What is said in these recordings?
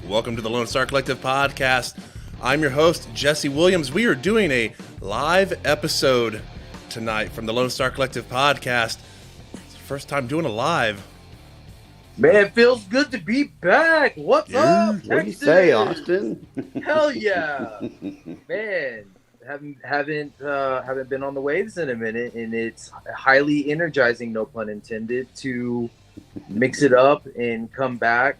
Welcome to the Lonestar Collective podcast. I'm your host, Jesse Williams. We are doing a live episode tonight from the Lonestar Collective podcast. It's the first time doing a live. Man, it feels good to be back. What's up, Texas? What do you say, Austin? Hell yeah, man. Haven't been on the waves in a minute, and it's highly energizing, no pun intended, to mix it up and come back.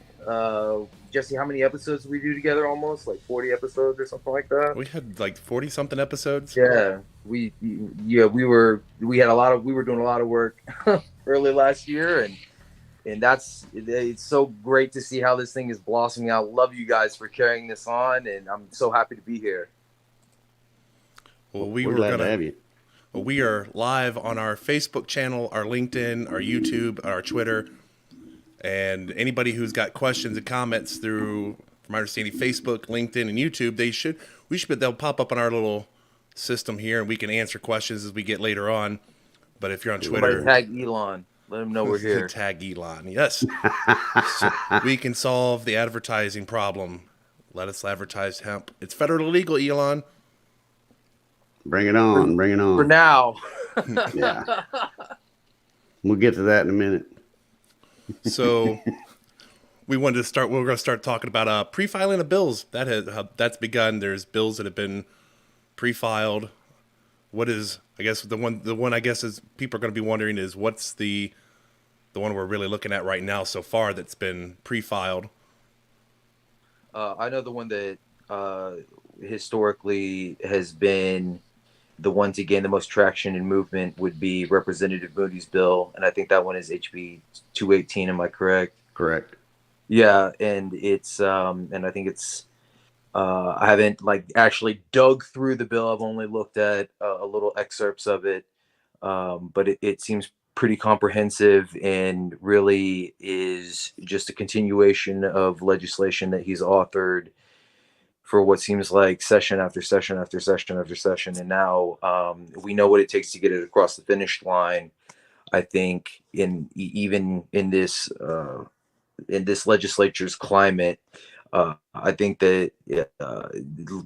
Jesse, how many episodes did we do together? Almost like 40 episodes or something like that. We had like 40 something episodes. Yeah, we were doing a lot of work early last year, and it's so great to see how this thing is blossoming out. Love you guys for carrying this on, and I'm so happy to be here. Well, We're glad to have you. Well, we are live on our Facebook channel, our LinkedIn, our YouTube, our Twitter, and anybody who's got questions and comments through, from my understanding, Facebook, LinkedIn, and YouTube, they'll pop up on our little system here, and we can answer questions as we get later on. But if you're on Twitter, tag Elon. Let him know we're here. Tag Elon, yes. So we can solve the advertising problem. Let us advertise hemp. It's federally legal, Elon. Bring it on. Bring it on. For now. Yeah. We'll get to that in a minute. So we're going to start talking about pre-filing of bills. That's begun. There's bills that have been pre-filed. What is, I guess, the one I guess is people are going to be wondering is what's the one we're really looking at right now so far that's been pre-filed? I know the one that historically has been the one to gain the most traction and movement would be Representative Moody's bill, and I think that one is HB 218. Am I correct? Correct. Yeah, and it's and I think it's I haven't actually dug through the bill. I've only looked at a little excerpts of it, but it seems pretty comprehensive and really is just a continuation of legislation that he's authored for what seems like session after session after session after session. And now we know what it takes to get it across the finish line. I think even in this legislature's climate, I think that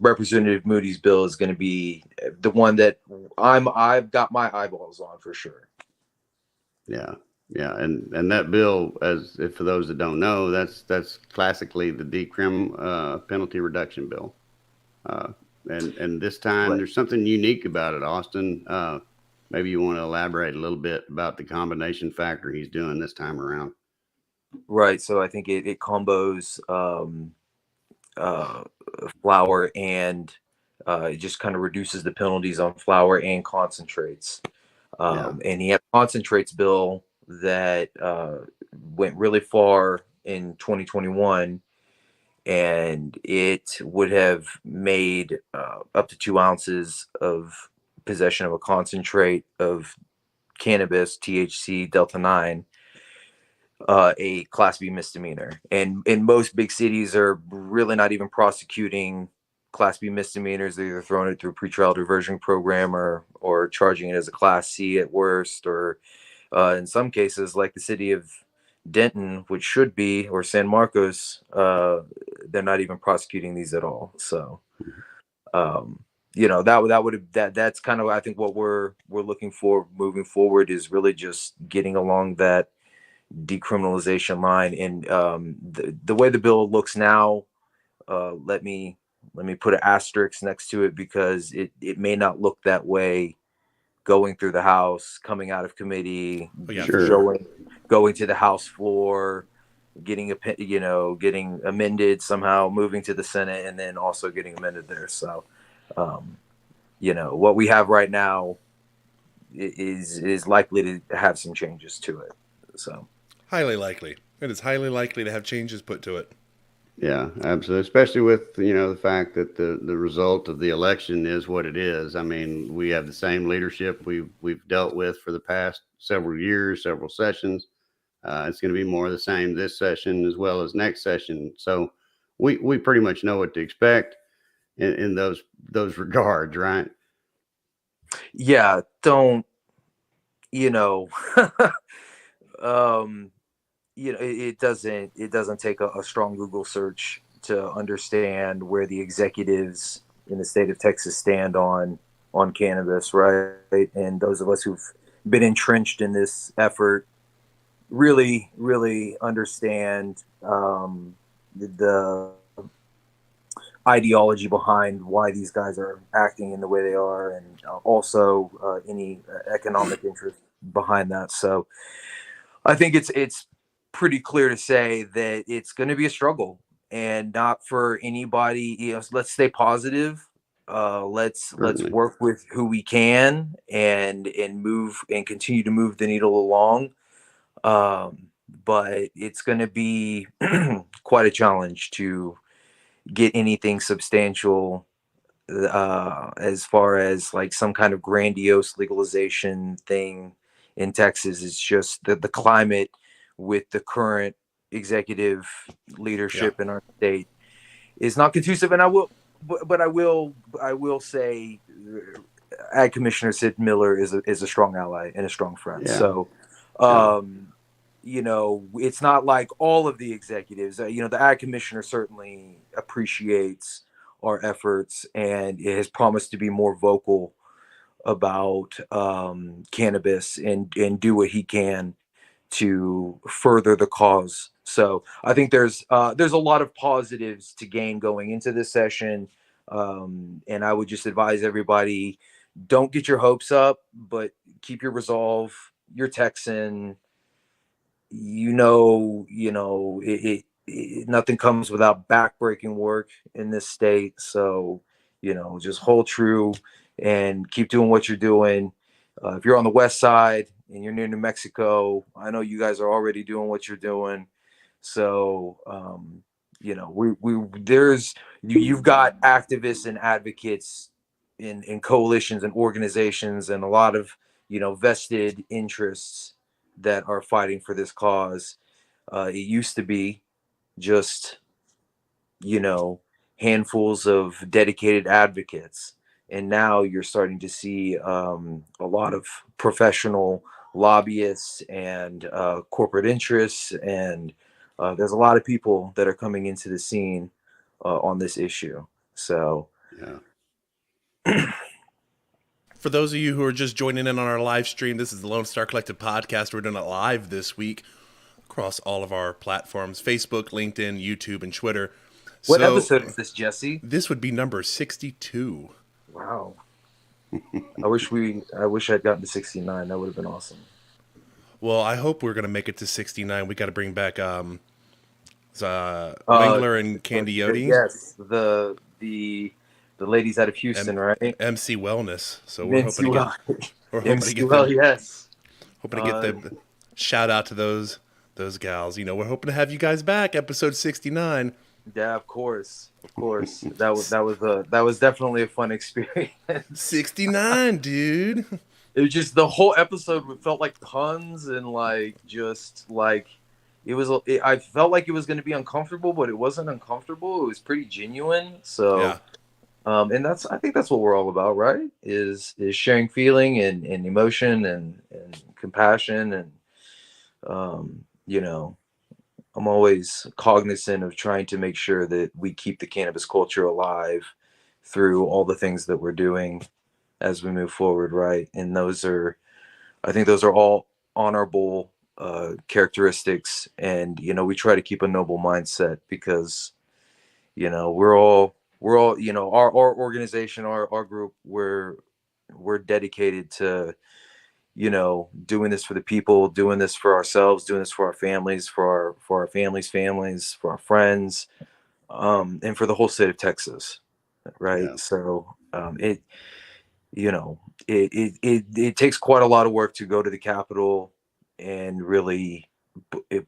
Representative Moody's bill is going to be the one that I've got my eyeballs on for sure. Yeah, and that bill, if for those that don't know, that's classically the decrim penalty reduction bill, and this time there's something unique about it, Austin. Maybe you want to elaborate a little bit about the combination factor he's doing this time around. Right. So I think it combos flower and it just kind of reduces the penalties on flower and concentrates. And he had a concentrates bill that went really far in 2021, and it would have made up to 2 ounces of possession of a concentrate of cannabis, THC, Delta 9, a Class B misdemeanor. And in most big cities are really not even prosecuting Class B misdemeanors. They're either throwing it through a pretrial diversion program or charging it as a Class C at worst, or in some cases, like the city of Denton, which should be, or San Marcos, they're not even prosecuting these at all. So, that's kind of, I think, what we're looking for moving forward is really just getting along that decriminalization line. And the way the bill looks now, let me put an asterisk next to it, because it may not look that way going through the House, coming out of committee, going to the House floor, getting amended somehow, moving to the Senate, and then also getting amended there. So, what we have right now is likely to have some changes to it. So, highly likely. It is highly likely to have changes put to it. Yeah, absolutely. Especially with, the fact that the result of the election is what it is. I mean, we have the same leadership we've dealt with for the past several years, several sessions. It's going to be more of the same this session as well as next session. So we pretty much know what to expect in those regards, right? Yeah, don't, it doesn't take a strong Google search to understand where the executives in the state of Texas stand on cannabis, right? And those of us who've been entrenched in this effort really, really understand the ideology behind why these guys are acting in the way they are, and also any economic interest behind that. So I think it's pretty clear to say that it's going to be a struggle, and not for anybody. You know, let's stay positive. Let's Certainly. work with who we can, and move and continue to move the needle along. But it's going to be quite a challenge to get anything substantial, as far as like some kind of grandiose legalization thing in Texas. It's just that the climate with the current executive Yeah. leadership in our state is not conducive. And I will say, Ag Commissioner Sid Miller is a strong ally and a strong friend. Yeah. So, Yeah. it's not like all of the executives. The Ag Commissioner certainly appreciates our efforts and has promised to be more vocal about cannabis, and do what he can to further the cause. So I think there's a lot of positives to gain going into this session, and I would just advise everybody: don't get your hopes up, but keep your resolve. You're Texan. Nothing comes without backbreaking work in this state. So, just hold true and keep doing what you're doing. If you're on the west side and you're near New Mexico, I know you guys are already doing what you're doing. So, you've got activists and advocates in coalitions and organizations, and a lot of vested interests that are fighting for this cause. It used to be just, you know, handfuls of dedicated advocates. And now you're starting to see a lot of professional lobbyists and corporate interests. And there's a lot of people that are coming into the scene on this issue. So, Yeah. For those of you who are just joining in on our live stream, this is the Lonestar Collective podcast. We're doing it live this week across all of our platforms: Facebook, LinkedIn, YouTube, and Twitter. what So episode is this, Jesse? this would be number 62. Wow. I wish I'd gotten to 69. That would have been awesome. Well, I hope we're going to make it to 69. We got to bring back Uh, Wengler and Candiotti, yes, the ladies out of Houston, right? MC Wellness. So we're hoping MC to get Well, we're hoping to MC get Well, them yes. the shout out to those gals. We're hoping to have you guys back, episode 69. Yeah, of course, of course. That was definitely a fun experience. 69, dude. It was just the whole episode felt like puns, and like just like I felt like it was going to be uncomfortable, but it wasn't uncomfortable. It was pretty genuine. So, Yeah. and I think that's what we're all about, right? Is sharing feeling and emotion and compassion, and um, you know, I'm always cognizant of trying to make sure that we keep the cannabis culture alive through all the things that we're doing as we move forward, right? And I think those are all honorable characteristics, and we try to keep a noble mindset, because we're all our organization, our group, we're dedicated to doing this for the people, doing this for ourselves, doing this for our families, for our families, for our friends, and for the whole state of Texas, right? Yeah. So it you know it takes quite a lot of work to go to the Capitol and really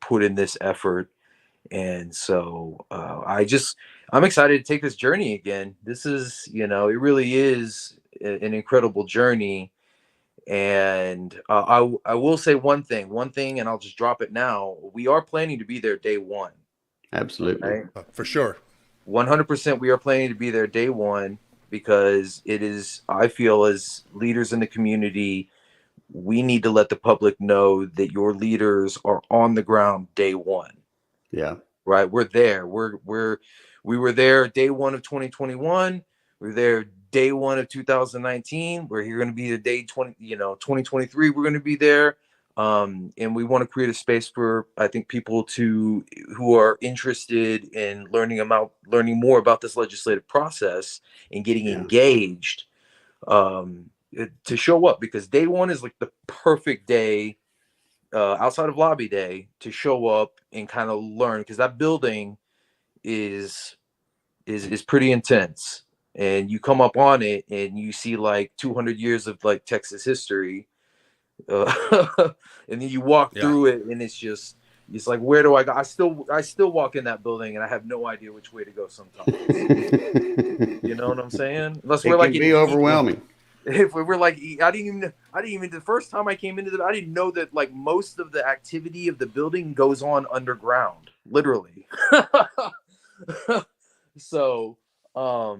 put in this effort. And so I'm excited to take this journey again. This is, it really is an incredible journey. And I will say one thing, and I'll just drop it now. We are planning to be there day one, Absolutely. right? For sure. 100%. We are planning to be there day one, because it is, I feel, as leaders in the community, we need to let the public know that your leaders are on the ground day one, Yeah. right? We're there. We were there day one of 2021. We were there day one of 2019. We're here going to be the day 2023. We're going to be there. And we want to create a space for, I think, people who are interested in learning more about this legislative process and getting engaged, to show up, because day one is like the perfect day, outside of lobby day, to show up and kind of learn, because that building is pretty intense, and you come up on it and you see like 200 years of like Texas history, and then you walk through it, and it's like, where do I go? I still walk in that building and I have no idea which way to go sometimes. You know what I'm saying? Unless we're like, it can be overwhelming. If we were like, I didn't even the first time I came into I didn't know that like most of the activity of the building goes on underground, literally. So, I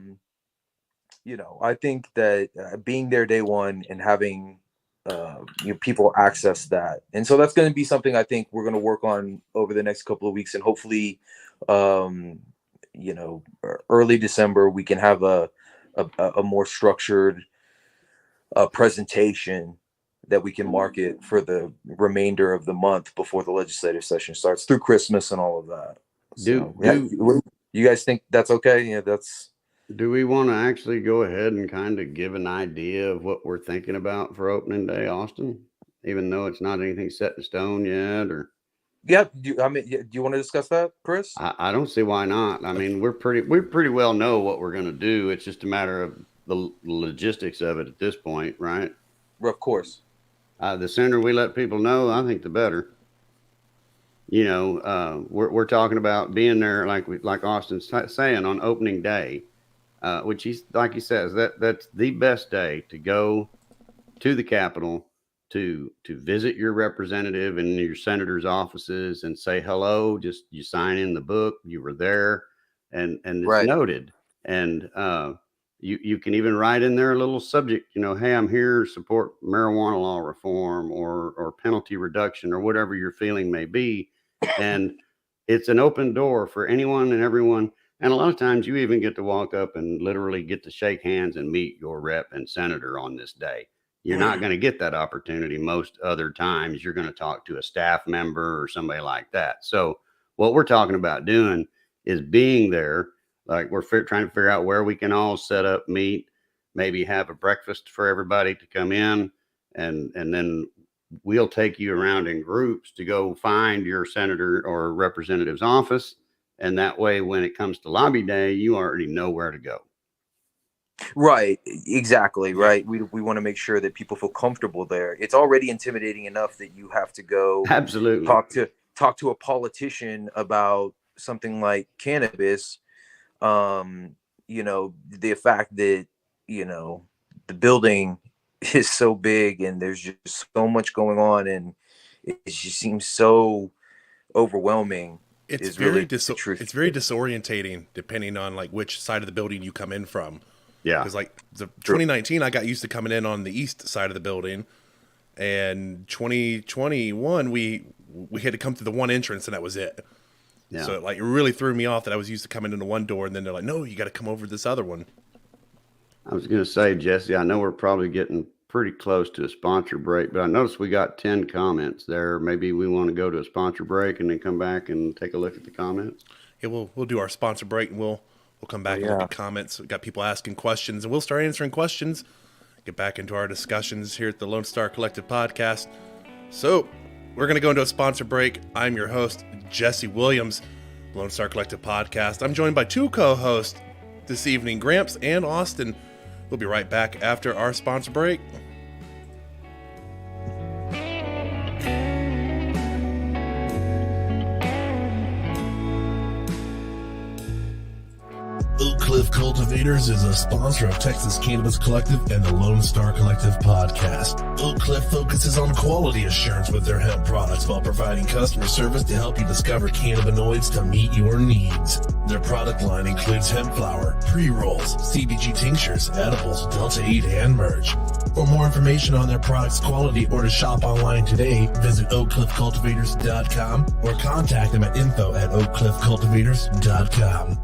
think that being there day one and having people access that, and so that's going to be something I think we're going to work on over the next couple of weeks, and hopefully, early December we can have a more structured presentation that we can market for the remainder of the month before the legislative session starts, through Christmas and all of that. You guys think that's okay? Yeah, do we want to actually go ahead and kind of give an idea of what we're thinking about for opening day, Austin, even though it's not anything set in stone yet? Or do you want to discuss that, Chris? I don't see why not. I mean, we pretty well know what we're going to do. It's just a matter of the logistics of it at this point, right? Of course. The sooner we let people know, I think the better. We're talking about being there, like Austin's saying, on opening day, which he's, like he says, that's the best day to go to the Capitol to visit your representative and your senator's offices and say hello. Just you sign in the book, you were there, and it's noted. And you can even write in there a little subject, hey, I'm here to support marijuana law reform or penalty reduction or whatever your feeling may be. And it's an open door for anyone and everyone. And a lot of times you even get to walk up and literally get to shake hands and meet your rep and senator on this day. You're not going to get that opportunity most other times. You're going to talk to a staff member or somebody like that. So what we're talking about doing is being there. Like, we're trying to figure out where we can all set up, meet, maybe have a breakfast for everybody to come in, and then we'll take you around in groups to go find your senator or representative's office. And that way, when it comes to lobby day, you already know where to go. Right. Exactly. Right. We want to make sure that people feel comfortable there. It's already intimidating enough that you have to go absolutely talk to a politician about something like cannabis. The fact that, the building is so big and there's just so much going on, and it just seems so overwhelming. It's very disorientating depending on like which side of the building you come in from. Yeah. Because like the 2019, I got used to coming in on the east side of the building, and 2021 we had to come through the one entrance, and that was it. Yeah. So it really threw me off that I was used to coming into one door, and then they're like, no, you got to come over this other one. I was going to say, Jesse, I know we're probably getting pretty close to a sponsor break, but I noticed we got 10 comments there. Maybe we want to go to a sponsor break and then come back and take a look at the comments. Yeah, we'll do our sponsor break, and we'll come back and look at comments. We've got people asking questions, and we'll start answering questions, get back into our discussions here at the Lonestar Collective podcast. So we're going to go into a sponsor break. I'm your host, Jesse Williams, Lonestar Collective podcast. I'm joined by two co-hosts this evening, Gramps and Austin. We'll be right back after our sponsor break. Oak Cliff Cultivators is a sponsor of Texas Cannabis Collective and the Lonestar Collective podcast. Oak Cliff focuses on quality assurance with their hemp products while providing customer service to help you discover cannabinoids to meet your needs. Their product line includes hemp flower, pre-rolls, CBG tinctures, edibles, Delta-8, and merch. For more information on their products' quality or to shop online today, visit oakcliffcultivators.com or contact them at info@oakcliffcultivators.com.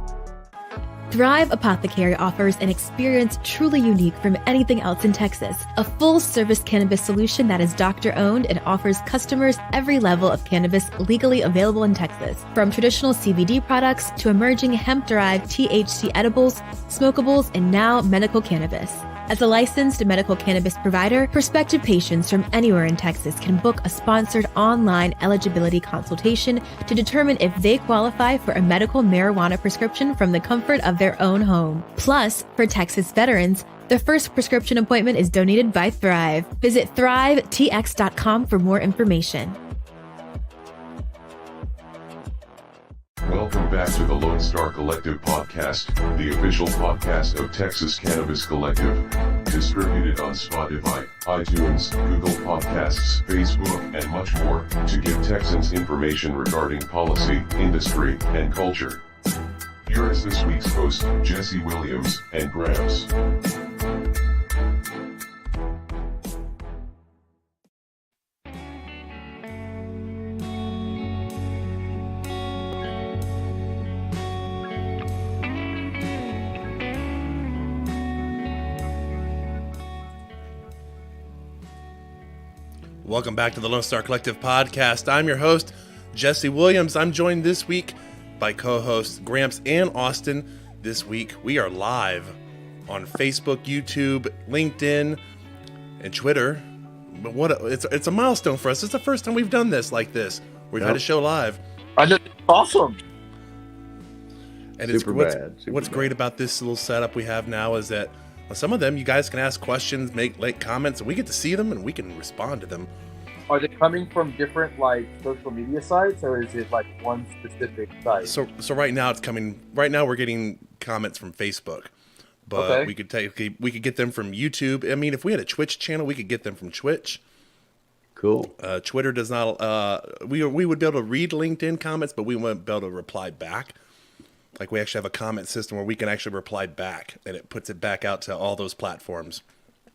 Thrive Apothecary offers an experience truly unique from anything else in Texas. A full-service cannabis solution that is doctor-owned and offers customers every level of cannabis legally available in Texas. From traditional CBD products to emerging hemp-derived THC edibles, smokables, and now medical cannabis. As a licensed medical cannabis provider, prospective patients from anywhere in Texas can book a sponsored online eligibility consultation to determine if they qualify for a medical marijuana prescription from the comfort of their own home. Plus, for Texas veterans, the first prescription appointment is donated by Thrive. Visit thrivetx.com for more information. Welcome back to the Lonestar Collective podcast, the official podcast of Texas Cannabis Collective. Distributed on Spotify, iTunes, Google Podcasts, Facebook, and much more, to give Texans information regarding policy, industry, and culture. Here is this week's host, Jesse Williams and Gramps. Welcome back to the Lonestar Collective podcast. I'm your host, Jesse Williams. I'm joined this week by co-hosts Gramps and Austin. This week, we are live on Facebook, YouTube, LinkedIn, and Twitter. But it's a milestone for us. It's the first time we've done this like this. We've had a show live. I know, awesome. And what's Super great about this little setup we have now is that some of them you guys can ask questions, make comments, and we get to see them and we can respond to them. Are they coming from different like social media sites, or is it like one specific site? So right now it's coming. Right now we're getting comments from Facebook, but we could get them from YouTube. I mean, if we had a Twitch channel, we could get them from Twitch. Cool. Twitter does not. We would be able to read LinkedIn comments, but we wouldn't be able to reply back. Like we actually have a comment system where we can actually reply back, and it puts it back out to all those platforms.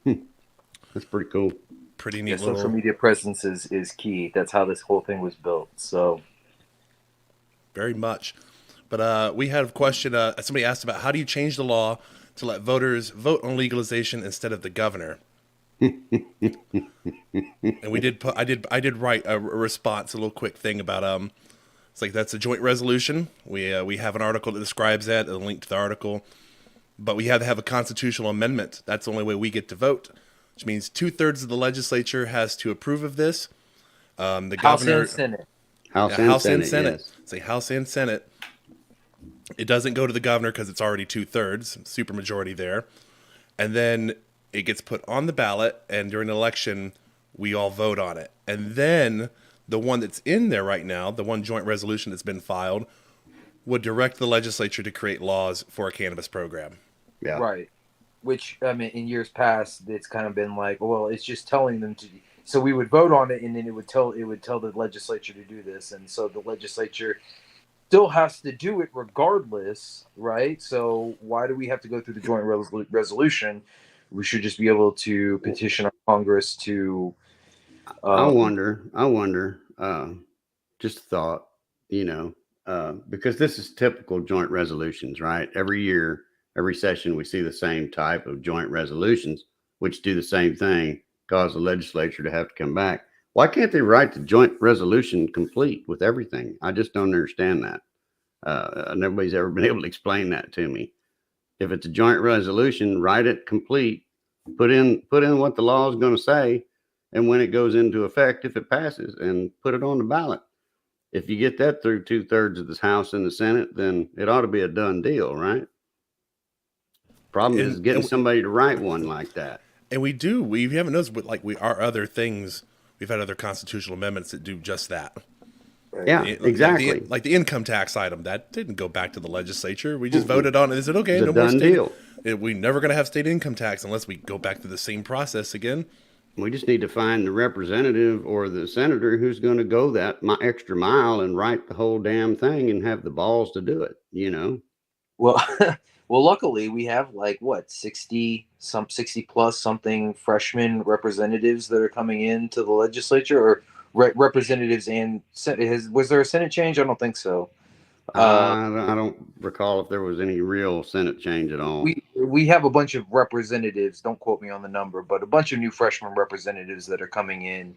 That's pretty cool. Pretty neat. Yeah, social media presence is key. That's how this whole thing was built. So very much. But we had a question. Somebody asked about how do you change the law to let voters vote on legalization instead of the governor? And we did. I did write a response, a little quick thing about It's like that's a joint resolution. We have an article that describes that, a link to the article. But we have to have a constitutional amendment. That's the only way we get to vote, which means 2/3 of the legislature has to approve of this. The governor, and Senate. House and Senate. Yes. Say House and Senate. It doesn't go to the governor because it's already 2/3, supermajority there. And then it gets put on the ballot, and during the election, we all vote on it. And then the one that's in there right now, the one joint resolution that's been filed, would direct the legislature to create laws for a cannabis program. Yeah. Right. Which, I mean, in years past, it's kind of been like, well, it's just telling them to. So we would vote on it, and then it would tell the legislature to do this, and so the legislature still has to do it regardless, right? So why do we have to go through the joint resolution? We should just be able to petition our Congress to. I wonder. Just a thought, because this is typical joint resolutions, right? Every year, every session, we see the same type of joint resolutions, which do the same thing, cause the legislature to have to come back. Why can't they write the joint resolution complete with everything? I just don't understand that. Nobody's ever been able to explain that to me. If it's a joint resolution, write it complete, put in what the law is going to say, and when it goes into effect, if it passes, and put it on the ballot. If you get that through 2/3 of the House and the Senate, then it ought to be a done deal, right? Problem is getting somebody to write one like that. And we haven't noticed, but our other things, we've had other constitutional amendments that do just that. Yeah, exactly. Like the income tax item, that didn't go back to the legislature. We just voted on it. They said, okay, it's no a more done state deal. We're never going to have state income tax unless we go back to the same process again. We just need to find the representative or the senator who's going to go that extra mile and write the whole damn thing and have the balls to do it, Well, luckily we have 60 plus something freshman representatives that are coming into the legislature, or representatives and was there a Senate change? I don't think so. I don't recall if there was any real Senate change at all. We have a bunch of representatives. Don't quote me on the number, but a bunch of new freshman representatives that are coming in.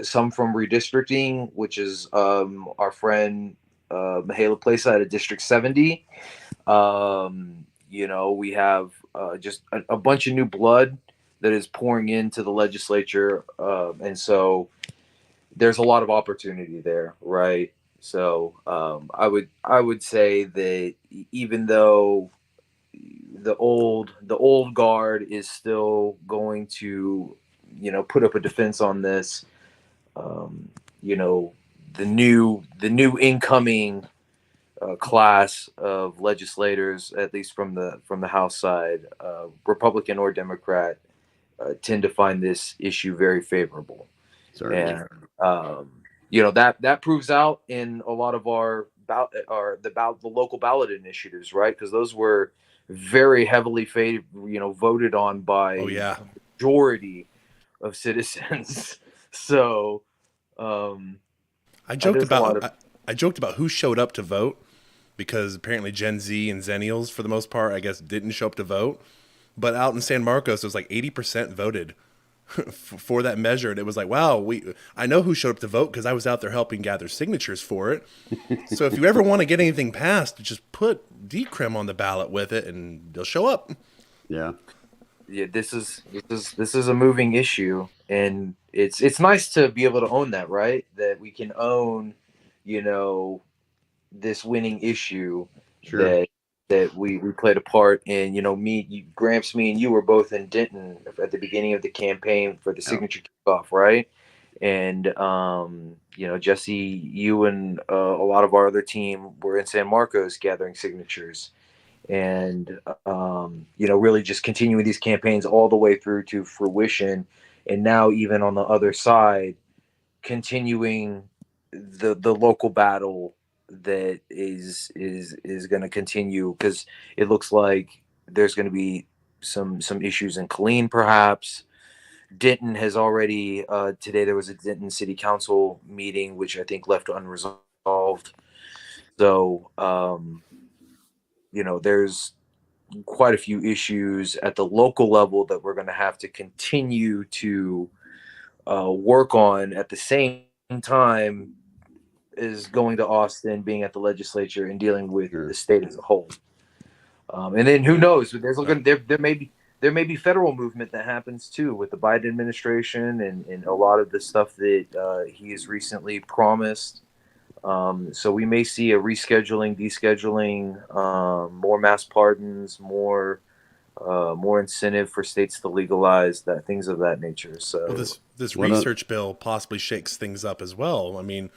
Some from redistricting, which is our friend Mihaela Plesa out of District 70. We have just a bunch of new blood that is pouring into the legislature, and so there's a lot of opportunity there, right? So I would say that even though the old guard is still going to put up a defense on this, um, you know the new incoming class of legislators, at least from the House side, Republican or Democrat, tend to find this issue very favorable. Certainly. And that proves out in a lot of the local ballot initiatives, right? Because those were very heavily voted on by Oh yeah. majority of citizens. So I joked there's a lot of I joked about who showed up to vote, because apparently Gen Z and Zennials, for the most part, I guess, didn't show up to vote. But out in San Marcos, it was like 80% voted for that measure, and it was like, wow, I know who showed up to vote because I was out there helping gather signatures for it. So if you ever want to get anything passed, just put decrim on the ballot with it, and they'll show up. Yeah. Yeah, this is a moving issue, and it's nice to be able to own that, right? That we can own, this winning issue. Sure. That we played a part in. Gramps, me and you were both in Denton at the beginning of the campaign for the signature kickoff, right? And Jesse, you and a lot of our other team were in San Marcos gathering signatures, and really just continuing these campaigns all the way through to fruition. And now even on the other side, continuing the local battle that is going to continue, because it looks like there's going to be some issues in Killeen, perhaps. Denton has already today there was a Denton City Council meeting which I think left unresolved. So there's quite a few issues at the local level that we're going to have to continue to work on, at the same time as going to Austin, being at the legislature, and dealing with the state as a whole. And then who knows? There may be federal movement that happens too with the Biden administration and a lot of the stuff that he has recently promised. So we may see a rescheduling, descheduling, more mass pardons, more incentive for states to legalize that, things of that nature. So well, this research bill possibly shakes things up as well. I mean,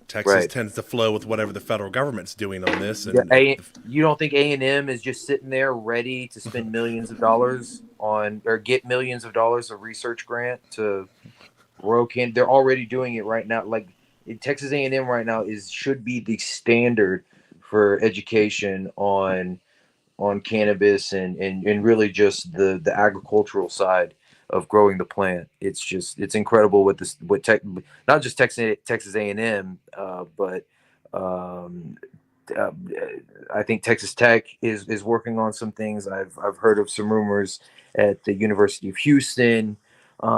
Texas tends to flow with whatever the federal government's doing on this. And you don't think A&M is just sitting there ready to spend millions of dollars on, or get millions of dollars of research grant to grow can? They're already doing it right now. Like Texas A&M right now should be the standard for education on cannabis and really just the agricultural side of growing the plant. It's incredible not just Texas A&M, but I think Texas Tech is working on some things. I've heard of some rumors at the University of Houston. There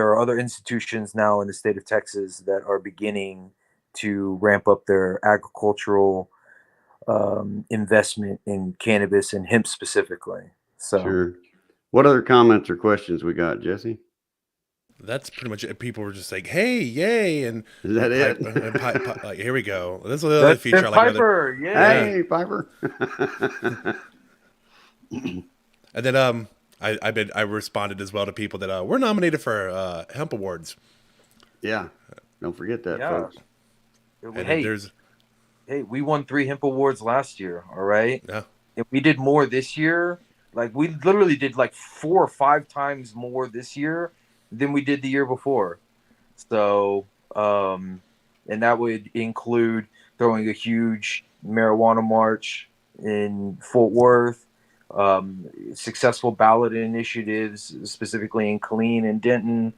are other institutions now in the state of Texas that are beginning to ramp up their agricultural investment in cannabis and hemp specifically. So sure. What other comments or questions we got, Jesse? That's pretty much it. People were just like, "Hey, yay!" And is that it? Like, here we go. This is the other feature. Piper, hey, Piper. And then I responded as well to people that we're nominated for hemp awards. Yeah, don't forget that, folks. Hey, we won 3 hemp awards last year. All right. Yeah. If we did more this year, like we literally did like 4 or 5 times more this year than we did the year before. So, and that would include throwing a huge marijuana march in Fort Worth, successful ballot initiatives, specifically in Killeen and Denton,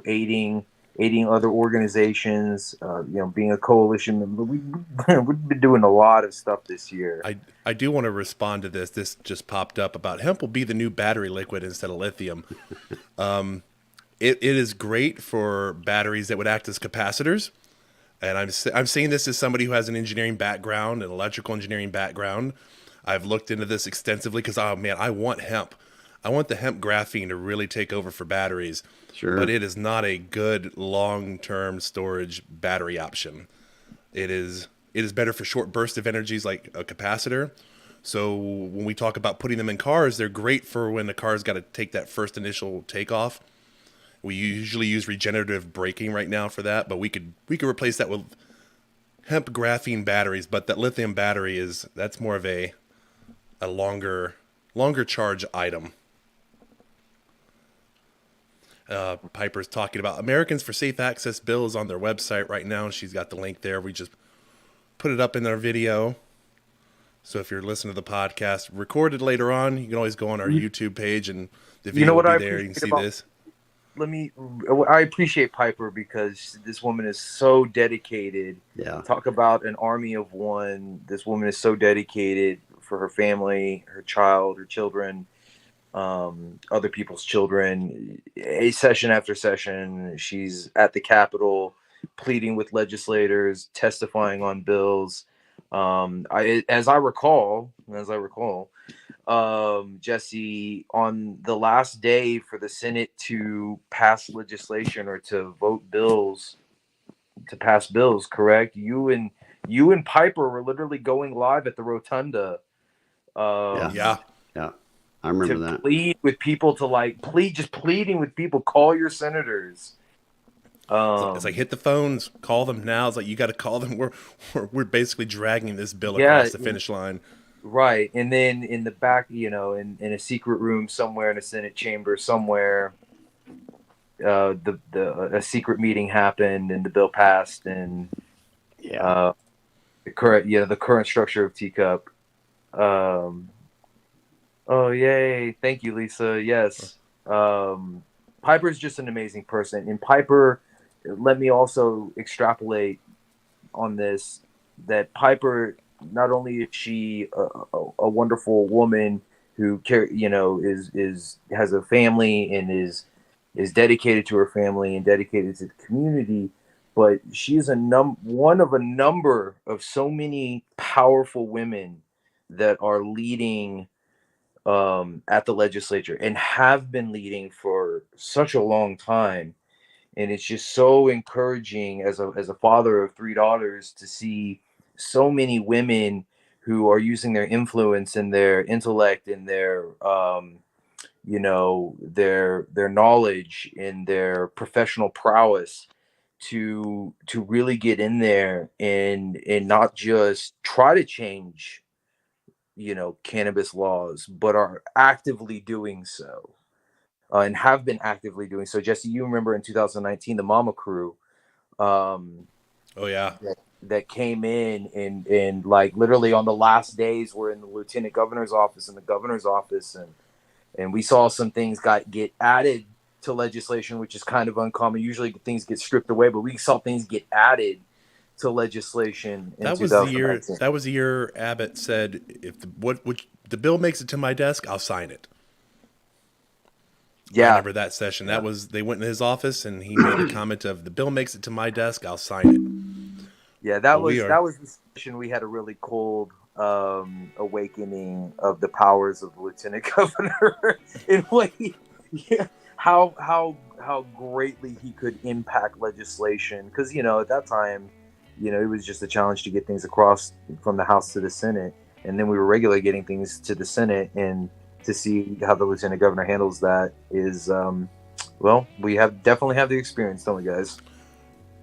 aiding aiding other organizations, being a coalition member. We've been doing a lot of stuff this year. I do want to respond to this. This just popped up about hemp will be the new battery liquid instead of lithium. It is great for batteries that would act as capacitors. And I'm saying this as somebody who has an engineering background, an electrical engineering background. I've looked into this extensively because, oh man, I want hemp. I want the hemp graphene to really take over for batteries. Sure. But it is not a good long-term storage battery option. It is better for short bursts of energies like a capacitor. So when we talk about putting them in cars, they're great for when the car's got to take that first initial takeoff. We usually use regenerative braking right now for that, but we could replace that with hemp graphene batteries. But that lithium battery that's more of a longer charge item. Piper's talking about Americans for Safe Access bill is on their website right now. She's got the link there. We just put it up in our video. So if you're listening to the podcast recorded later on, you can always go on our YouTube page and the video will be there. You can see this. I appreciate Piper because this woman is so dedicated. Yeah. Talk about an army of one. This woman is so dedicated for her family, her child, her children, other people's children. A session after session, she's at the Capitol pleading with legislators, testifying on bills. As I recall, Jesse, on the last day for the Senate to pass legislation or to vote bills, to pass bills, correct? You and Piper were literally going live at the rotunda. Yeah. I remember that. Plead with people pleading with people, call your senators. It's like hit the phones, call them now. It's like you got to call them. We're basically dragging this bill across the finish line. Right, and then in the back, in a secret room somewhere in a Senate chamber somewhere, a secret meeting happened and the bill passed, and the current structure of Teacup. Oh yay! Thank you, Lisa. Yes, Piper's just an amazing person, and Piper. Let me also extrapolate on this that Piper. Not only is she a wonderful woman who has a family and is dedicated to her family and dedicated to the community, but she is one of a number of so many powerful women that are leading at the legislature and have been leading for such a long time. And it's just so encouraging as a father of 3 daughters to see so many women who are using their influence and their intellect and their their knowledge and their professional prowess to really get in there and not just try to change cannabis laws, but are actively doing so. And have been actively doing so. Jesse, you remember in 2019, the Mama Crew. Oh yeah. That came in and like literally on the last days were in the lieutenant governor's office and the governor's office, and we saw some things get added to legislation, which is kind of uncommon. Usually things get stripped away, but we saw things get added to legislation in 2019. That was the year Abbott said, if the bill makes it to my desk, I'll sign it. Yeah, I remember that session. That was, they went in his office and he made a comment of, the bill makes it to my desk, I'll sign it. Yeah, that was the session. We had a really cold awakening of the powers of the lieutenant governor in how greatly he could impact legislation. Because at that time, it was just a challenge to get things across from the House to the Senate, and then we were regularly getting things to the Senate. And to see how the lieutenant governor handles that is, we definitely have the experience, don't we, guys?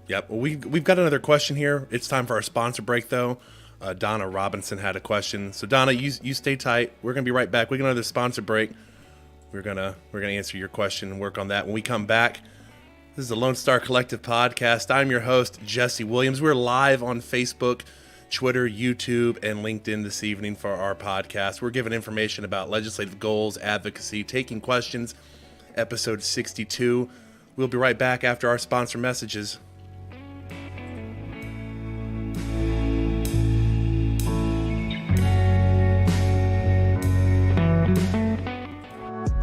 Yep. Well, we've got another question here. It's time for our sponsor break, though. Donna Robinson had a question. So Donna, you stay tight. We're gonna be right back. We got another sponsor break. We're gonna answer your question and work on that when we come back. This is the Lonestar Collective podcast. I'm your host, Jesse Williams. We're live on Facebook, Twitter, YouTube, and LinkedIn this evening for our podcast. We're giving information about legislative goals, advocacy, taking questions. Episode 62. We'll be right back after our sponsor messages.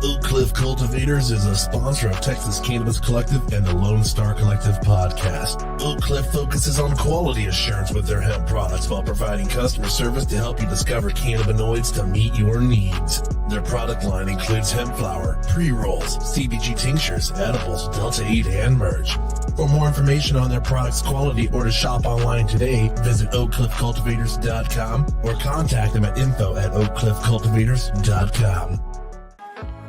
Oak Cliff Cultivators is a sponsor of Texas Cannabis Collective and the Lonestar Collective podcast. Oak Cliff focuses on quality assurance with their hemp products while providing customer service to help you discover cannabinoids to meet your needs. Their product line includes hemp flower, pre-rolls, CBG tinctures, edibles, Delta 8, and merch. For more information on their products' quality or to shop online today, visit oakcliffcultivators.com or contact them at info@oakcliffcultivators.com.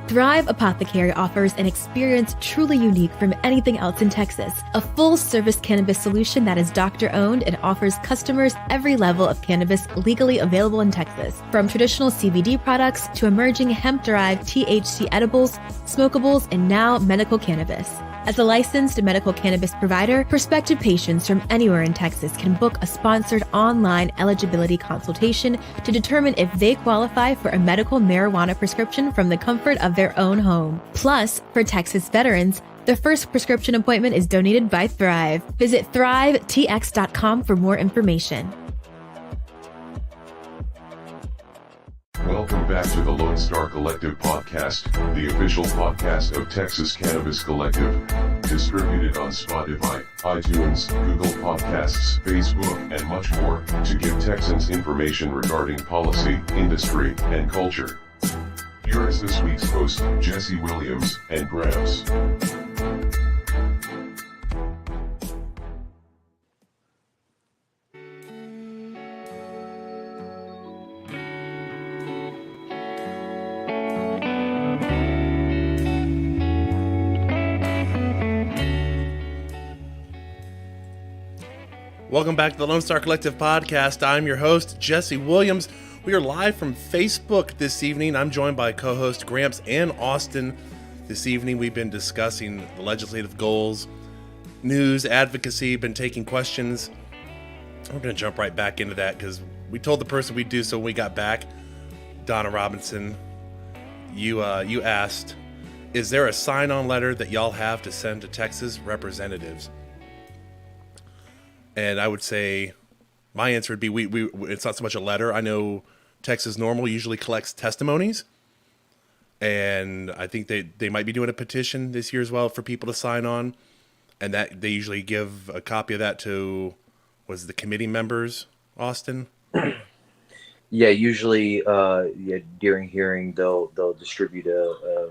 Thrive Apothecary offers an experience truly unique from anything else in Texas. A full-service cannabis solution that is doctor-owned and offers customers every level of cannabis legally available in Texas. From traditional CBD products to emerging hemp-derived THC edibles, smokables, and now medical cannabis. As a licensed medical cannabis provider, prospective patients from anywhere in Texas can book a sponsored online eligibility consultation to determine if they qualify for a medical marijuana prescription from the comfort of their own home. Plus, for Texas veterans, the first prescription appointment is donated by Thrive. Visit thrivetx.com for more information. Welcome back to the Lonestar Collective podcast, the official podcast of Texas Cannabis Collective. Distributed on Spotify, iTunes, Google Podcasts, Facebook, and much more, to give Texans information regarding policy, industry, and culture. Here is this week's host, Jesse Williams and Gramps. Welcome back to the Lonestar Collective podcast. I'm your host, Jesse Williams. We are live from Facebook this evening. I'm joined by co-host Gramps and Austin. This evening we've been discussing the legislative goals, news, advocacy, been taking questions. We're going to jump right back into that because we told the person we'd do so when we got back. Donna Robinson, you asked, is there a sign-on letter that y'all have to send to Texas representatives? And I would say my answer would be we it's not so much a letter. I know Texas Normal usually collects testimonies, and I think they might be doing a petition this year as well for people to sign on, and that they usually give a copy of that to the committee members, Austin. Yeah, usually during hearing they'll distribute a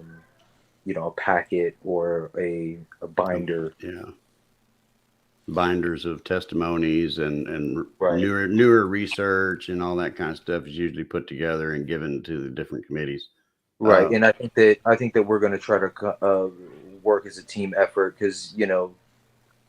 packet or a binder. Yeah. Binders of testimonies and Right. newer research and all that kind of stuff is usually put together and given to the different committees. Right, and I think that we're going to try to work as a team effort because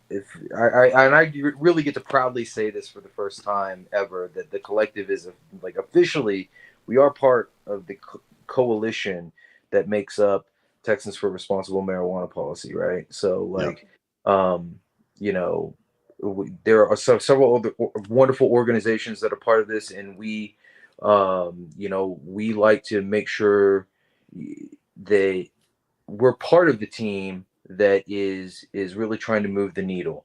if I really get to proudly say this for the first time ever that the collective is officially we are part of the coalition that makes up Texans for Responsible Marijuana Policy, right? So there are several other wonderful organizations that are part of this, and we like to make sure that we're part of the team that is really trying to move the needle.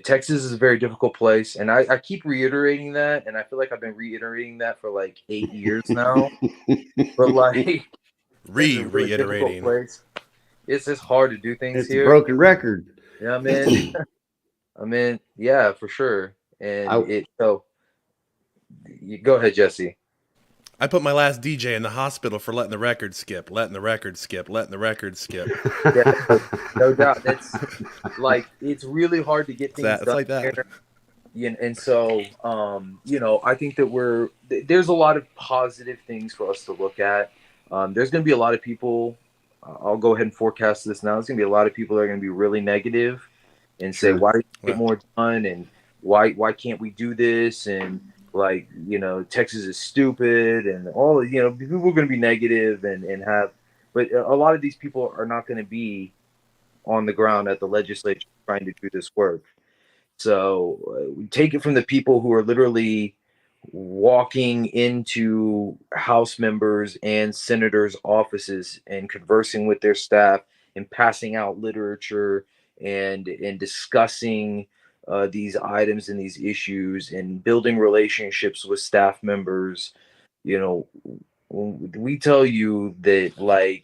Texas is a very difficult place, and I keep reiterating that, and I feel like I've been reiterating that for like 8 years now. But reiterating. It's just hard to do things It's here. a broken record. Yeah, man. I mean, yeah, for sure. And so you go ahead, Jesse. I put my last DJ in the hospital for letting the record skip. Yeah, no doubt. That's it's really hard to get things done. It's like that. Here. And so, I think that there's a lot of positive things for us to look at. There's going to be a lot of people. I'll go ahead and forecast this now. There's going to be a lot of people that are going to be really negative and say, why do you get more done? And why can't we do this? And Texas is stupid and all, people are going to be negative but a lot of these people are not going to be on the ground at the legislature trying to do this work. So we take it from the people who are literally walking into House members and senators' offices and conversing with their staff and passing out literature and discussing these items and these issues and building relationships with staff members. You know, when we tell you that, like,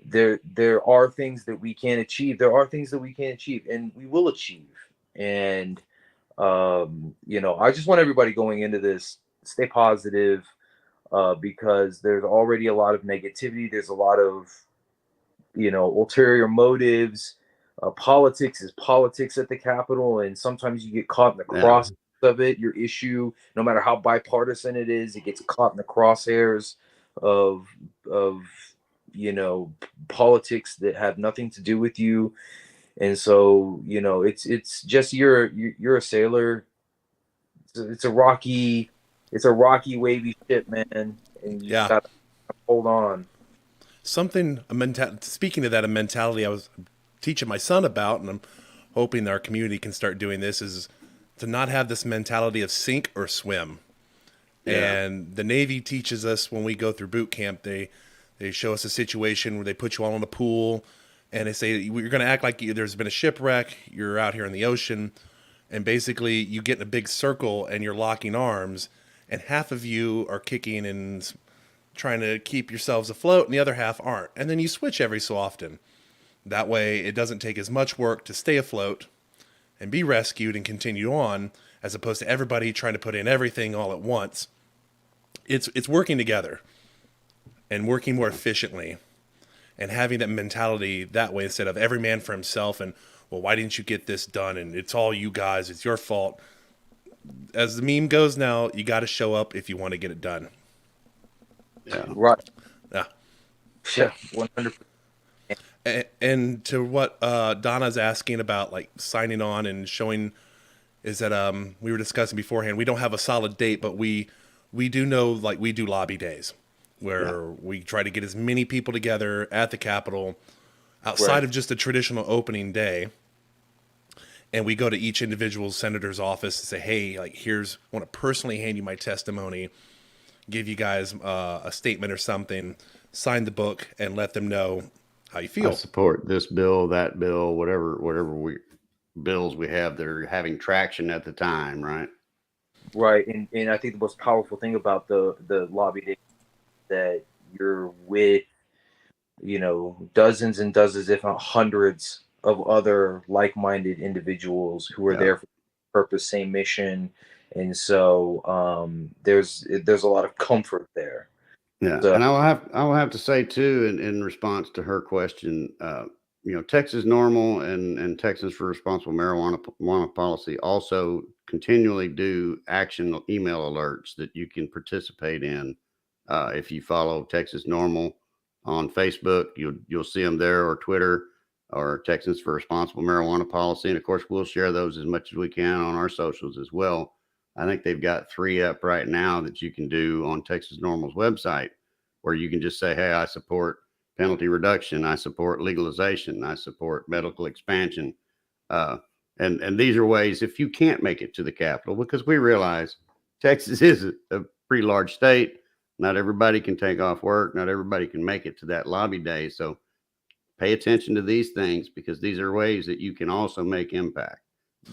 there are things that we can achieve. There are things that we can achieve, and we will achieve. And you know, I just want everybody going into this, stay positive, because there's already a lot of negativity. There's a lot of, you know, ulterior motives. Politics is politics at the Capitol, and sometimes you get caught in the cross of it. Your issue, no matter how bipartisan it is, it gets caught in the crosshairs of you know, politics that have nothing to do with you. And so, you know, it's just you're a sailor. It's a rocky, wavy ship, man, and you just Yeah. gotta hold on. Speaking of that, a mentality I was teaching my son about, and I'm hoping our community can start doing this, is to not have this mentality of sink or swim. Yeah. And the Navy teaches us when we go through boot camp, they show us a situation where they put you all in a pool and they say, you're going to act like there's been a shipwreck, you're out here in the ocean, and basically you get in a big circle and you're locking arms, and half of you are kicking and trying to keep yourselves afloat and the other half aren't. And then you switch every so often. That way it doesn't take as much work to stay afloat and be rescued and continue on, as opposed to everybody trying to put in everything all at once. It's working together and working more efficiently and having that mentality that way, instead of every man for himself and, well, why didn't you get this done? And it's all you guys, it's your fault. As the meme goes now, you got to show up if you want to get it done. Yeah. Right. Yeah. Yeah. 100%. And to what Donna's asking about, like signing on and showing, is that we were discussing beforehand, we don't have a solid date, but we do know, like, we do lobby days where we try to get as many people together at the Capitol outside of just a traditional opening day. And we go to each individual senator's office and say, hey, like, I want to personally hand you my testimony, give you guys a statement or something, sign the book, and let them know how you feel. I support this bill, that bill, whatever bills we have that are having traction at the time, right? Right. And I think the most powerful thing about the lobby day, that you're with, you know, dozens and dozens, if not hundreds, of other like-minded individuals who are there for purpose, same mission. And so there's a lot of comfort there. Yeah. So, And I will have to say too, in response to her question, you know, Texas Normal and Texans for Responsible Marijuana Policy also continually do action email alerts that you can participate in. If you follow Texas Normal on Facebook, you'll see them there, or Twitter, or Texans for Responsible Marijuana Policy. And of course, we'll share those as much as we can on our socials as well. I think they've got 3 up right now that you can do on Texas Normal's website, where you can just say, hey, I support penalty reduction, I support legalization, I support medical expansion. And these are ways, if you can't make it to the Capitol, because we realize Texas is a pretty large state. Not everybody can take off work. Not everybody can make it to that lobby day. So pay attention to these things, because these are ways that you can also make impact.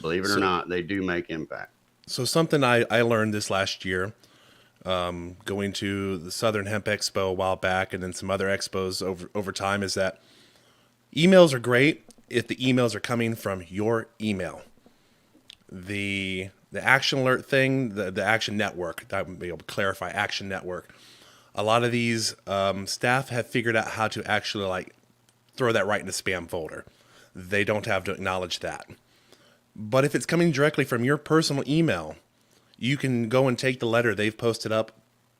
Believe it or not, they do make impact. So something I learned this last year, going to the Southern Hemp Expo a while back, and then some other expos over time, is that emails are great if the emails are coming from your email. The Action Alert thing, the Action Network, that would be able to clarify, Action Network. A lot of these staff have figured out how to actually, like, throw that right in the spam folder. They don't have to acknowledge that. But if it's coming directly from your personal email, you can go and take the letter they've posted up,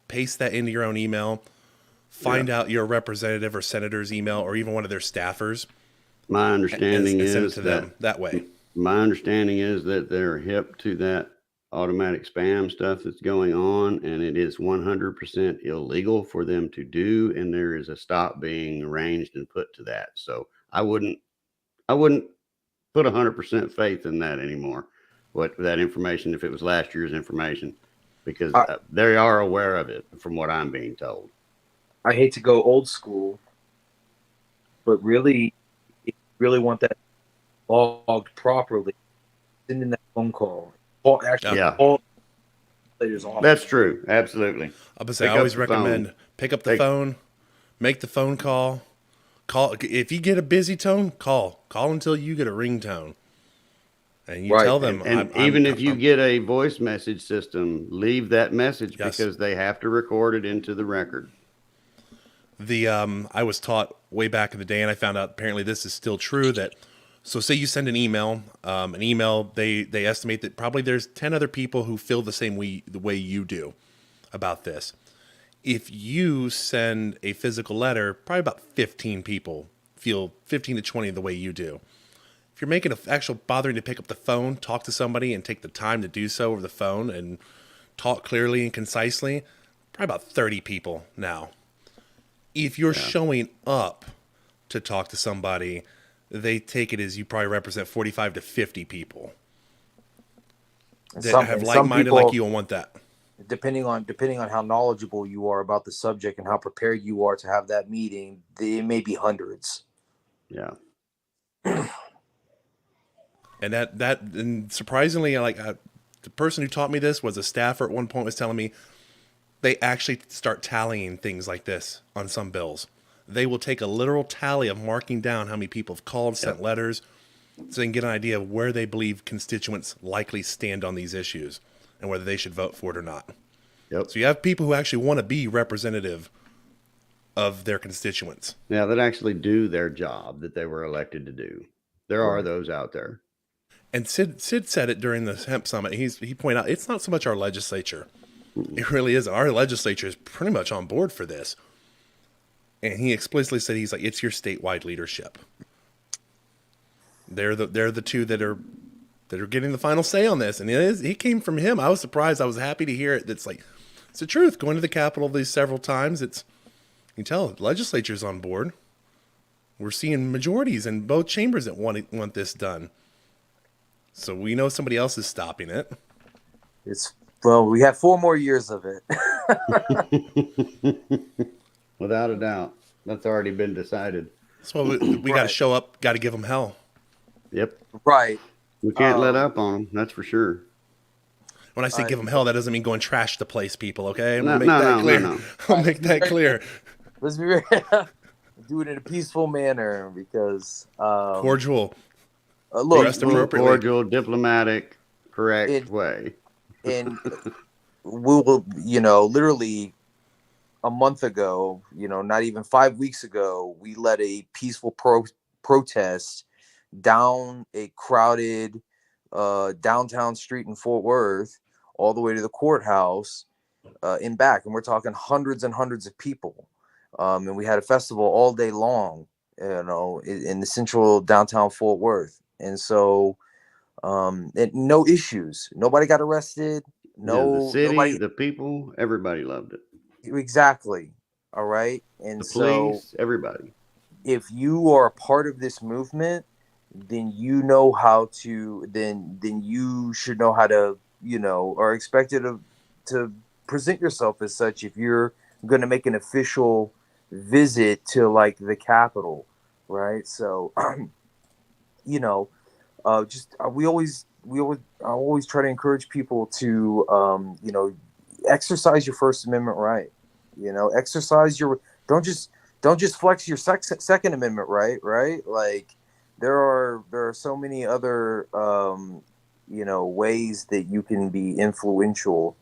paste that into your own email, find out your representative or senator's email, or even one of their staffers. My understanding and send it is to them that way. My understanding is that they're hip to that automatic spam stuff that's going on, and it is 100% illegal for them to do, and there is a stop being arranged and put to that. So I wouldn't put 100% faith in that anymore. What that information, if it was last year's information, because they are aware of it, from what I'm being told. I hate to go old school, but really, really want that logged properly, send in that phone call. Call, actually, Yeah. call the legislators off. That's true. Absolutely. I would say I Pick up always the recommend phone. pick up the phone, make the phone call. Call if you get a busy tone, call until you get a ringtone, and you Right. tell them. And even if you get a voice message system, leave that message Yes. because they have to record it into the record. I was taught way back in the day, and I found out apparently this is still true. That so say you send an email, they estimate that probably there's 10 other people who feel the way you do about this. If you send a physical letter, probably about 15 people feel 15 to 20 the way you do. If you're making an actual bothering to pick up the phone, talk to somebody, and take the time to do so over the phone and talk clearly and concisely, probably about 30 people now. If you're showing up to talk to somebody, they take it as you probably represent 45 to 50 people that have like-minded like you and want that. Depending on how knowledgeable you are about the subject and how prepared you are to have that meeting, it may be hundreds. Yeah. And and surprisingly, the person who taught me this was a staffer at one point was telling me they actually start tallying things like this on some bills. They will take a literal tally of marking down how many people have called, sent letters, so they can get an idea of where they believe constituents likely stand on these issues and whether they should vote for it or not. Yep. So you have people who actually want to be representative of their constituents. Yeah, that actually do their job that they were elected to do. There are those out there. And Sid said it during the hemp summit. He pointed out it's not so much our legislature. It really isn't. Our legislature is pretty much on board for this. And he explicitly said he's like, it's your statewide leadership. They're the two that are getting the final say on this. And he came from him. I was surprised. I was happy to hear it. It's like, it's the truth. Going to the Capitol these several times, you can tell the legislature's on board. We're seeing majorities in both chambers that want this done. So we know somebody else is stopping it. We have 4 more years of it. Without a doubt. That's already been decided. So we got to show up, got to give them hell. Yep. Right. We can't let up on them. That's for sure. When I say give them hell, that doesn't mean go and trash the place, people, okay? No. I'll make that clear. Let's be real. Do it in a peaceful manner because... cordial. Look, cordial, diplomatic, correct way. And we will, literally a month ago, not even 5 weeks ago, we led a peaceful protest down a crowded downtown street in Fort Worth, all the way to the courthouse and back. And we're talking hundreds and hundreds of people. And we had a festival all day long, in the central downtown Fort Worth. And so, no issues. Nobody got arrested. The city, the people, everybody loved it. Exactly. All right. And the police, everybody. If you are a part of this movement, then you know how to. Then you should know how to. Are expected to present yourself as such. If you're going to make an official visit to like the Capitol, right? So, I always try to encourage people to, exercise your First Amendment right. Exercise your, don't just flex your Second Amendment right? Like there are so many other, ways that you can be influential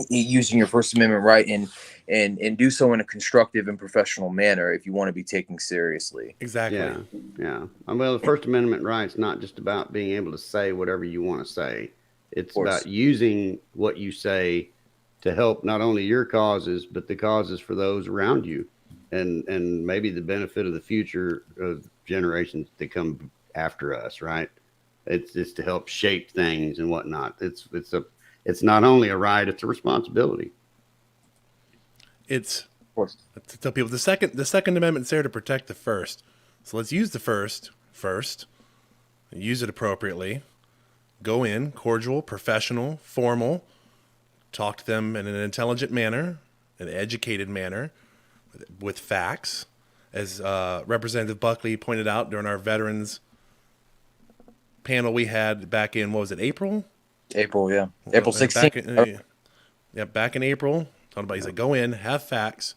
using your First Amendment right and do so in a constructive and professional manner if you want to be taken seriously. Exactly. Yeah. Well, the First Amendment right's not just about being able to say whatever you want to say. It's about using what you say to help not only your causes, but the causes for those around you and maybe the benefit of the future of generations that come after us, right? It's to help shape things and whatnot. It's not only a right, it's a responsibility. It's to tell people the Second Amendment's there to protect the First. So let's use the first, and use it appropriately. Go in, cordial, professional, formal, talk to them in an intelligent manner, an educated manner, with facts, as Representative Buckley pointed out during our veterans panel we had back in, what was it, April? April, yeah. April 16th. Back in April. Talking about, he's like, go in, have facts,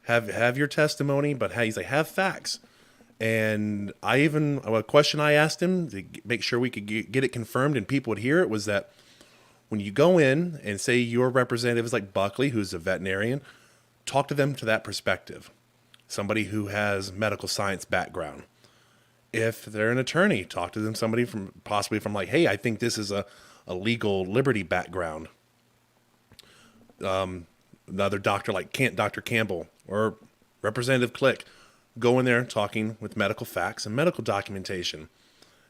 have your testimony, but he's like, have facts. And a question I asked him to make sure we could get it confirmed and people would hear it was that when you go in and say your representative is like Buckley, who's a veterinarian, talk to them to that perspective. Somebody who has medical science background. If they're an attorney, talk to them, somebody possibly from like, hey, I think this is a legal liberty background. Another doctor like Dr. Campbell or Representative Click, go in there talking with medical facts and medical documentation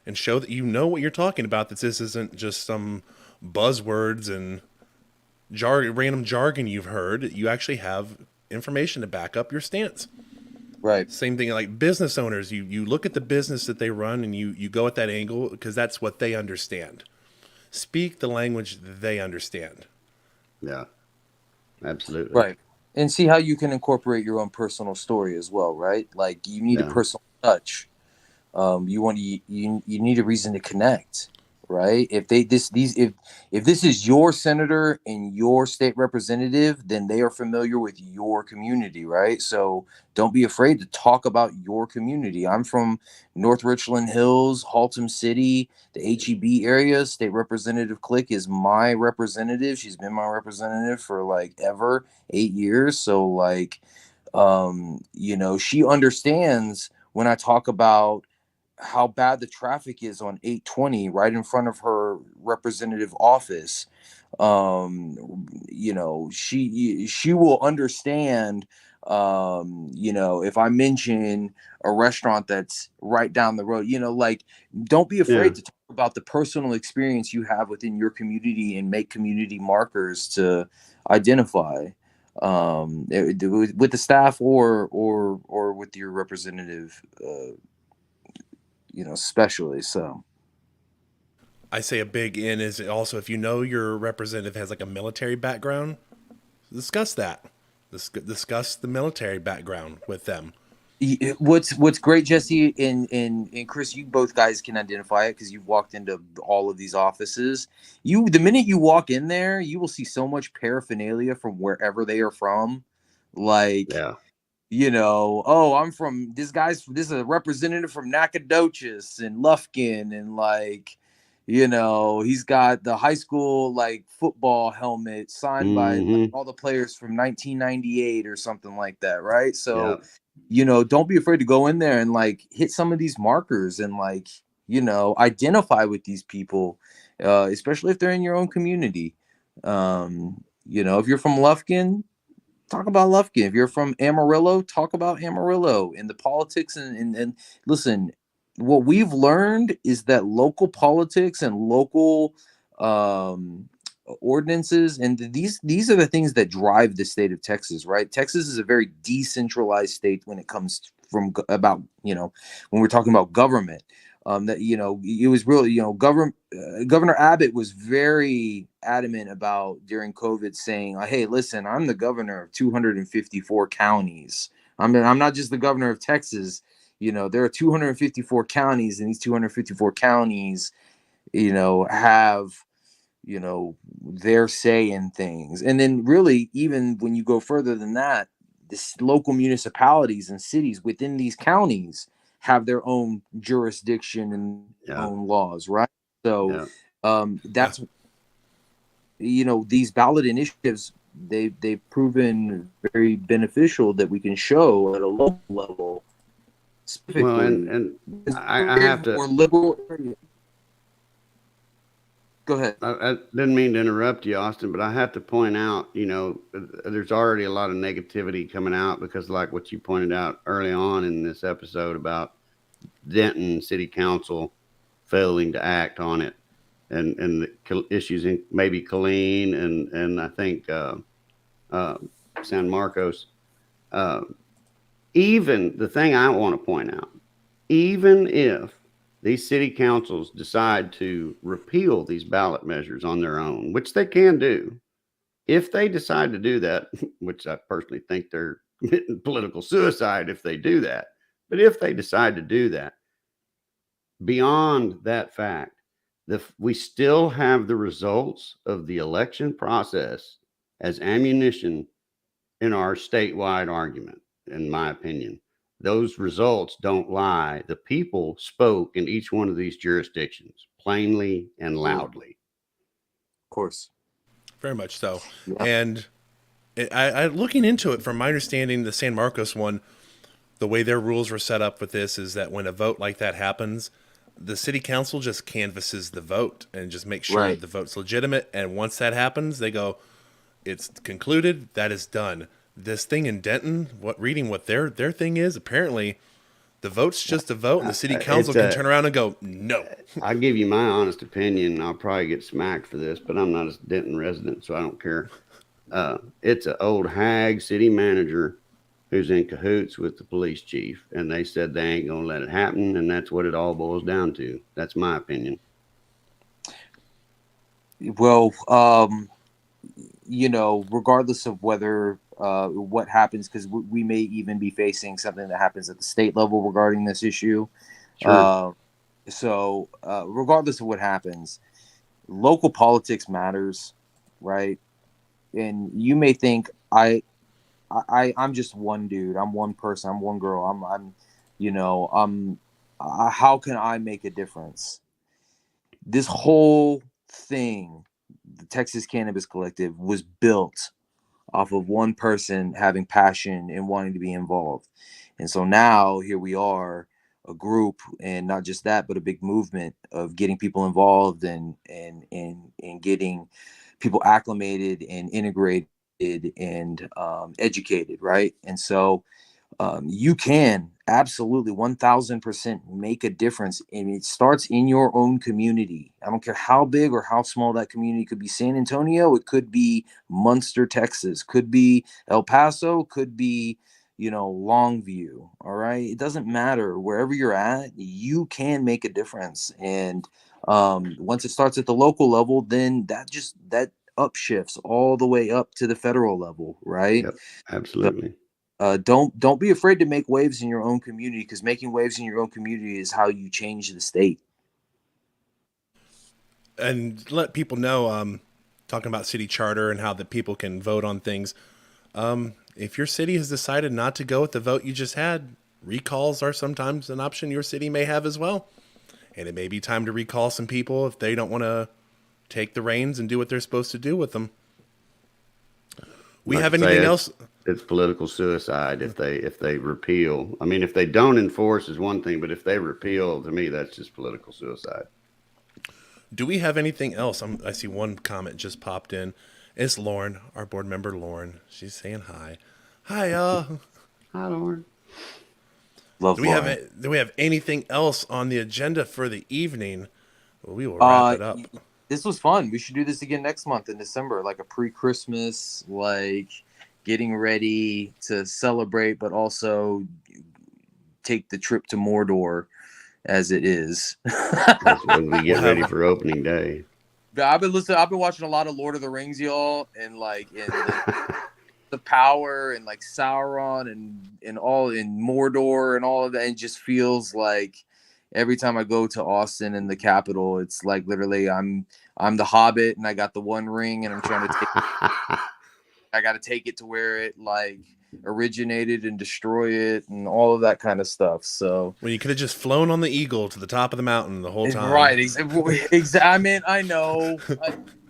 and show that you know what you're talking about, that this isn't just some buzzwords and random jargon you've heard. You actually have information to back up your stance. Right. Same thing like business owners. You look at the business that they run and you go at that angle because that's what they understand. Speak the language they understand. Yeah, absolutely. Right. And see how you can incorporate your own personal story as well, right? Like you need a personal touch. You need a reason to connect, right? If this is your senator and your state representative, then they are familiar with your community, right? So don't be afraid to talk about your community. I'm from North Richland Hills, Haltom City, the HEB area. State Representative Click is my representative. She's been my representative for like 8 years. So like, she understands when I talk about how bad the traffic is on 820 right in front of her representative office. She will understand, if I mention a restaurant that's right down the road, like, don't be afraid to talk about the personal experience you have within your community and make community markers to identify with the staff or with your representative, especially. So I say a big in is also if you know your representative has like a military background, discuss that. Discuss the military background with them. What's great, Jesse and Chris, you both guys can identify it because you've walked into all of these offices. The minute you walk in there, you will see so much paraphernalia from wherever they are from. Like, I'm from this is a representative from Nacogdoches and Lufkin, and like, he's got the high school like football helmet signed by like, all the players from 1998 or something like that, right? So don't be afraid to go in there and like hit some of these markers and like, identify with these people, especially if they're in your own community. If you're from Lufkin, talk about Lufkin. If you're from Amarillo, talk about Amarillo and the politics and listen, what we've learned is that local politics and local ordinances, and these are the things that drive the state of Texas, right? Texas is a very decentralized state when it comes when we're talking about government. It was really, Governor Abbott was very adamant about during COVID saying, hey, listen, I'm the governor of 254 counties. I'm not just the governor of Texas. There are 254 counties, and these 254 counties, have, their say in things. And then really, even when you go further than that, this local municipalities and cities within these counties have their own jurisdiction and own laws, right? So that's, these ballot initiatives, they've proven very beneficial that we can show at a local level. Well, and I have to. Or liberal area. Go ahead. I didn't mean to interrupt you, Austin, but I have to point out, there's already a lot of negativity coming out because, like what you pointed out early on in this episode about Denton City Council failing to act on it, and the issues in maybe Killeen and I think San Marcos. Even the thing I want to point out, even if these city councils decide to repeal these ballot measures on their own, which they can do, if they decide to do that, which I personally think they're political suicide if they do that. But if they decide to do that, beyond that fact, we still have the results of the election process as ammunition in our statewide argument, in my opinion. Those results don't lie. The people spoke in each one of these jurisdictions plainly and loudly. Of course. Very much so. Yeah. And I looking into it, from my understanding, the San Marcos one, the way their rules were set up with this is that when a vote like that happens, the city council just canvasses the vote and just makes sure Right. that the vote's legitimate. And once that happens, they go, it's concluded, that is done. This thing in Denton, reading what their thing is, apparently the vote's just a vote, and the city council can turn around and go, no. I'll give you my honest opinion. I'll probably get smacked for this, but I'm not a Denton resident, so I don't care. It's an old hag city manager who's in cahoots with the police chief, and they said they ain't gonna let it happen, and that's what it all boils down to. That's my opinion. Well, regardless of whether what happens, because we may even be facing something that happens at the state level regarding this issue. Sure. So regardless of what happens, local politics matters, right? And you may think I'm just one dude. I'm one person. I'm one girl. How can I make a difference? This whole thing, the Texas Cannabis Collective, was built off of one person having passion and wanting to be involved. And so now here we are, a group, and not just that, but a big movement of getting people involved and getting people acclimated and integrated and educated, right? And so you can absolutely 1000% make a difference, and it starts in your own community. I don't care how big or how small that community could be. San Antonio, it could be Munster, Texas, could be El Paso, could be Longview. All right, it doesn't matter. Wherever you're at, you can make a difference. And once it starts at the local level, then that upshifts all the way up to the federal level, right? Yep, absolutely. Don't be afraid to make waves in your own community, because making waves in your own community is how you change the state. And let people know, talking about city charter and how the people can vote on things. If your city has decided not to go with the vote you just had, recalls are sometimes an option your city may have as well. And it may be time to recall some people if they don't want to take the reins and do what they're supposed to do with them. We have anything else? It's political suicide if they repeal. I mean, if they don't enforce is one thing, but if they repeal, to me, that's just political suicide. Do we have anything else? I see one comment just popped in. It's Lauren, our board member, Lauren. She's saying hi. Hi, y'all. Hi, Lauren. Love Do we have anything else on the agenda for the evening? Well, we will wrap it up. This was fun. We should do this again next month in December, like a pre-Christmas, like getting ready to celebrate, but also take the trip to Mordor as it is. That's when we get ready for opening day. I've been watching a lot of Lord of the Rings, y'all, and the power and like Sauron and all in Mordor and all of that, and just feels like every time I go to Austin and the capital, it's like literally I'm the Hobbit and I got the One Ring and I'm trying to I got to take it to where it like originated and destroy it and all of that kind of stuff. So Well, you could have just flown on the eagle to the top of the mountain the whole time. Right. I mean, I know,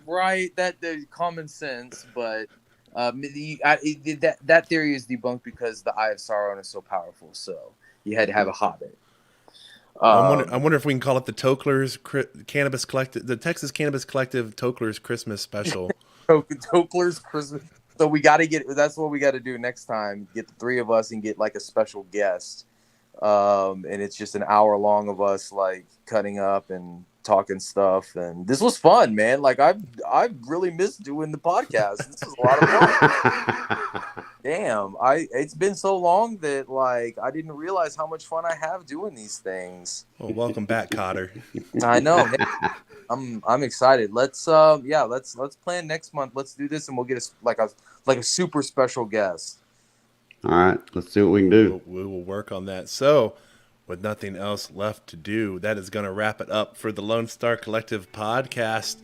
right. That the common sense, but that theory is debunked because the Eye of Sauron is so powerful. So you had to have a Hobbit. I wonder if we can call it the Toklers Cannabis Collective, the Texas Cannabis Collective Toklers Christmas Special. Toklers Christmas. So that's what we got to do next time. Get the three of us and get like a special guest. And it's just an hour long of us like cutting up and talking stuff. And this was fun, man. Like I've really missed doing the podcast. This was a lot of fun. Damn, it's been so long that like I didn't realize how much fun I have doing these things. Well, welcome back, Cotter. I know, man. I'm excited. Let's plan next month. Let's do this, and we'll get a super special guest. All right, let's see what we can do. We will work on that. So, with nothing else left to do, that is going to wrap it up for the Lone Star Collective podcast.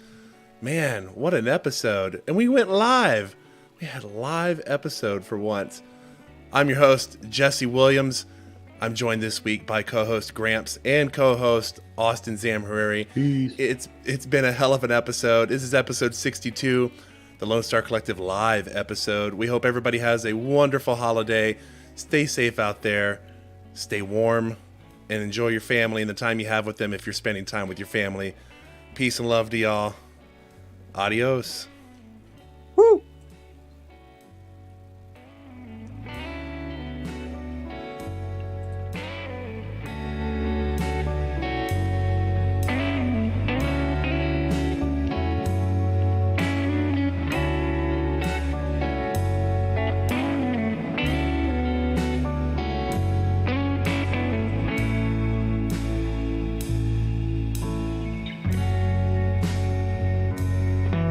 Man, what an episode. And we went live. We had a live episode for once. I'm your host, Jesse Williams. I'm joined this week by co-host Gramps and co-host Austin Zamhariri. It's been a hell of an episode. This is episode 62, the Lone Star Collective live episode. We hope everybody has a wonderful holiday. Stay safe out there. Stay warm and enjoy your family and the time you have with them if you're spending time with your family. Peace and love to y'all. Adios. Woo!